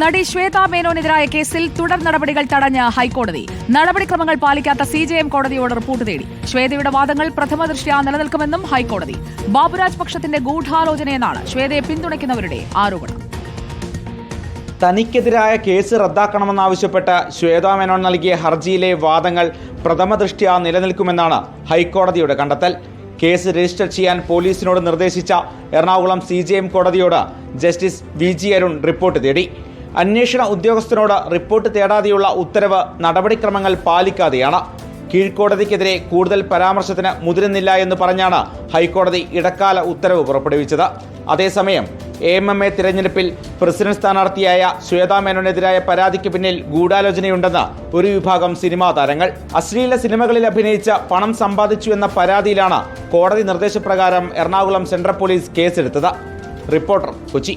നടി ശ്വേതാ മേനോനെതിരായ കേസിൽ തുടർ നടപടികൾ തടഞ്ഞ ഹൈക്കോടതി. നടപടിക്രമങ്ങൾ പാലിക്കാത്ത CJM കോടതിയോട് റിപ്പോർട്ട് തേടി. ശ്വേതയുടെ വാദങ്ങൾ പ്രഥമദൃഷ്ട്യാ നിലനിൽക്കുമെന്നും ഹൈക്കോടതി. ബാബുരാജ് പക്ഷത്തിന്റെ ഗൂഢാലോചനയെന്നാണ് ശ്വേതയെ പിന്തുണയ്ക്കുന്നവരുടെ ആരോപണം. തനിക്കെതിരായ കേസ് റദ്ദാക്കണമെന്നാവശ്യപ്പെട്ട് ശ്വേതാ മേനോൻ നൽകിയ ഹർജിയിലെ വാദങ്ങൾ പ്രഥമദൃഷ്ട്യാ നിലനിൽക്കുമെന്നാണ് ഹൈക്കോടതിയുടെ കണ്ടെത്തൽ. കേസ് രജിസ്റ്റർ ചെയ്യാൻ പോലീസിനോട് നിർദ്ദേശിച്ച എറണാകുളം CJM കോടതിയോട് ജസ്റ്റിസ് VG അരുൺ റിപ്പോർട്ട് തേടി. അന്വേഷണ ഉദ്യോഗസ്ഥനോട് റിപ്പോർട്ട് തേടാതെയുള്ള ഉത്തരവ് നടപടിക്രമങ്ങൾ പാലിക്കാതെയാണ്. കീഴ്ക്കോടതിക്കെതിരെ കൂടുതൽ പരാമർശത്തിന് മുതിരുന്നില്ല എന്ന് പറഞ്ഞാണ് ഹൈക്കോടതി ഇടക്കാല ഉത്തരവ് പുറപ്പെടുവിച്ചത്. അതേസമയം AMMA തിരഞ്ഞെടുപ്പിൽ പ്രസിഡന്റ് സ്ഥാനാർത്ഥിയായ ശ്വേതാ മേനോനെതിരായ പരാതിക്ക് പിന്നിൽ ഗൂഢാലോചനയുണ്ടെന്ന് ഒരു വിഭാഗം സിനിമാ താരങ്ങൾ. അശ്ലീല സിനിമകളിൽ അഭിനയിച്ച് പണം സമ്പാദിച്ചു എന്ന പരാതിയിലാണ് കോടതി നിർദ്ദേശപ്രകാരം എറണാകുളം സെൻട്രൽ പോലീസ് കേസെടുത്തത്. റിപ്പോർട്ടർ, കൊച്ചി.